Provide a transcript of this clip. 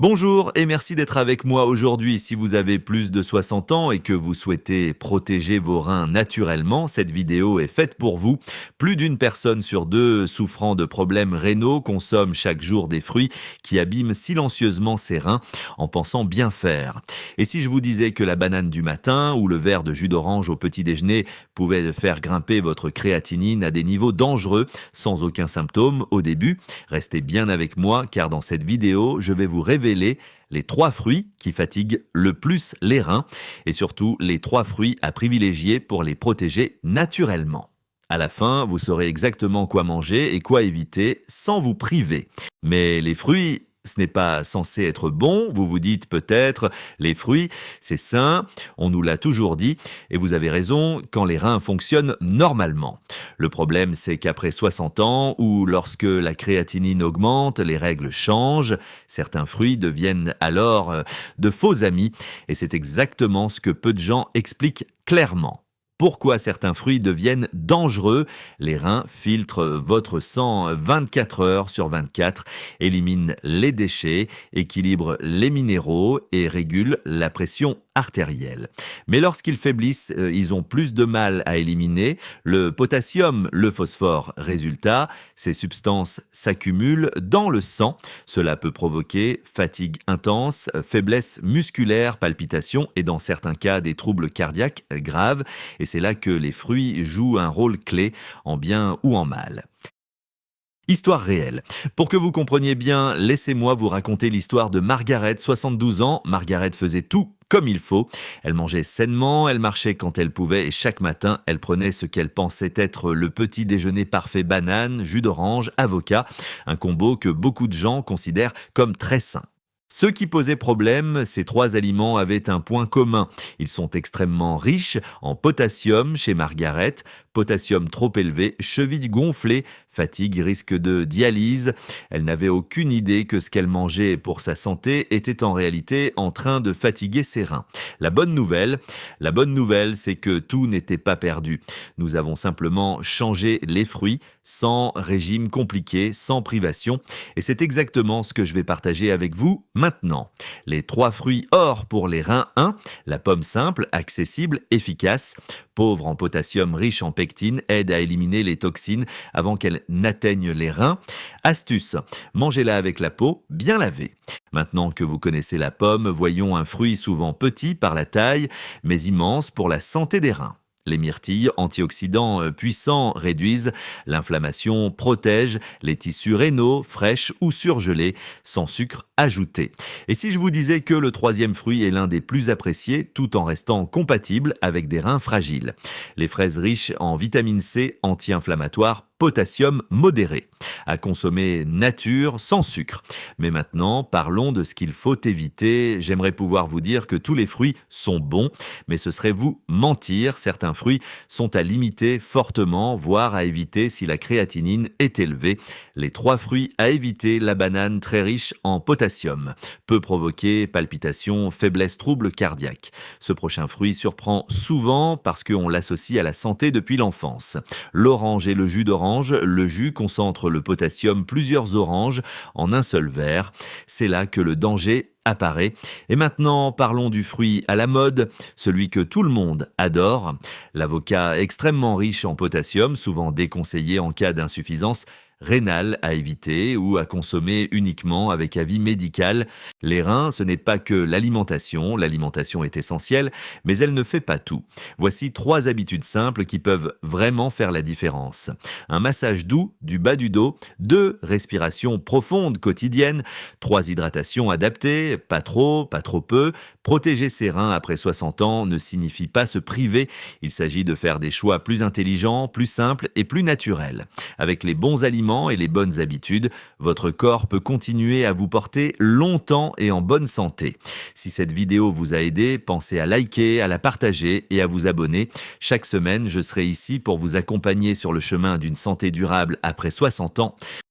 Bonjour et merci d'être avec moi aujourd'hui. Si vous avez plus de 60 ans et que vous souhaitez protéger vos reins naturellement, cette vidéo est faite pour vous. Plus d'une personne sur deux souffrant de problèmes rénaux consomme chaque jour des fruits qui abîment silencieusement ses reins en pensant bien faire. Et si je vous disais que la banane du matin ou le verre de jus d'orange au petit déjeuner pouvait faire grimper votre créatinine à des niveaux dangereux sans aucun symptôme au début, restez bien avec moi car dans cette vidéo, je vais vous révéler les 3 fruits qui fatiguent le plus les reins et surtout les 3 fruits à privilégier pour les protéger naturellement. À la fin, vous saurez exactement quoi manger et quoi éviter sans vous priver. Mais les fruits, ce n'est pas censé être bon, vous vous dites peut-être, les fruits, c'est sain, on nous l'a toujours dit, et vous avez raison quand les reins fonctionnent normalement. Le problème, c'est qu'après 60 ans, ou lorsque la créatinine augmente, les règles changent, certains fruits deviennent alors de faux amis, et c'est exactement ce que peu de gens expliquent clairement. Pourquoi certains fruits deviennent dangereux? Les reins filtrent votre sang 24 heures sur 24, éliminent les déchets, équilibrent les minéraux et régulent la pression artérielle. Mais lorsqu'ils faiblissent, ils ont plus de mal à éliminer le potassium, le phosphore. Résultat, ces substances s'accumulent dans le sang. Cela peut provoquer fatigue intense, faiblesse musculaire, palpitations et dans certains cas des troubles cardiaques graves. Et c'est là que les fruits jouent un rôle clé, en bien ou en mal. Histoire réelle. Pour que vous compreniez bien, laissez-moi vous raconter l'histoire de Margaret, 72 ans. Margaret faisait tout comme il faut. Elle mangeait sainement, elle marchait quand elle pouvait et chaque matin, elle prenait ce qu'elle pensait être le petit déjeuner parfait: banane, jus d'orange, avocat, un combo que beaucoup de gens considèrent comme très sain. Ce qui posait problème, ces 3 aliments avaient un point commun. Ils sont extrêmement riches en potassium chez Margaret. Potassium trop élevé, cheville gonflée, fatigue, risque de dialyse. Elle n'avait aucune idée que ce qu'elle mangeait pour sa santé était en réalité en train de fatiguer ses reins. La bonne nouvelle, c'est que tout n'était pas perdu. Nous avons simplement changé les fruits, sans régime compliqué, sans privation. Et c'est exactement ce que je vais partager avec vous maintenant. Les 3 fruits or pour les reins: 1, la pomme simple, accessible, efficace, pauvre en potassium, riche en pectine, aide à éliminer les toxines avant qu'elles n'atteignent les reins. Astuce, mangez-la avec la peau bien lavée. Maintenant que vous connaissez la pomme, voyons un fruit souvent petit par la taille, mais immense pour la santé des reins. Les myrtilles, antioxydants puissants, réduisent l'inflammation, protègent les tissus rénaux, fraîches ou surgelés, sans sucre ajouté. Et si je vous disais que le 3e fruit est l'un des plus appréciés, tout en restant compatible avec des reins fragiles? Les fraises riches en vitamine C, anti-inflammatoire, potassium modéré, à consommer nature, sans sucre. Mais maintenant, parlons de ce qu'il faut éviter. J'aimerais pouvoir vous dire que tous les fruits sont bons, mais ce serait vous mentir. Certains fruits sont à limiter fortement, voire à éviter si la créatinine est élevée. Les 3 fruits à éviter: la banane très riche en potassium, peut provoquer palpitations, faiblesse, troubles cardiaques. Ce prochain fruit surprend souvent parce qu'on l'associe à la santé depuis l'enfance. L'orange et le jus d'orange. Le jus concentre le potassium plusieurs oranges en un seul verre. C'est là que le danger apparaît. Et maintenant, parlons du fruit à la mode, celui que tout le monde adore. L'avocat, extrêmement riche en potassium, souvent déconseillé en cas d'insuffisance rénale, à éviter ou à consommer uniquement avec avis médical. Les reins, ce n'est pas que l'alimentation est essentielle, mais elle ne fait pas tout. Voici 3 habitudes simples qui peuvent vraiment faire la différence. Un massage doux du bas du dos, 2 respirations profondes quotidiennes, 3 hydratations adaptées, pas trop peu. Protéger ses reins après 60 ans ne signifie pas se priver, il s'agit de faire des choix plus intelligents, plus simples et plus naturels. Avec les bons aliments et les bonnes habitudes, votre corps peut continuer à vous porter longtemps et en bonne santé. Si cette vidéo vous a aidé, pensez à liker, à la partager et à vous abonner. Chaque semaine, je serai ici pour vous accompagner sur le chemin d'une santé durable après 60 ans.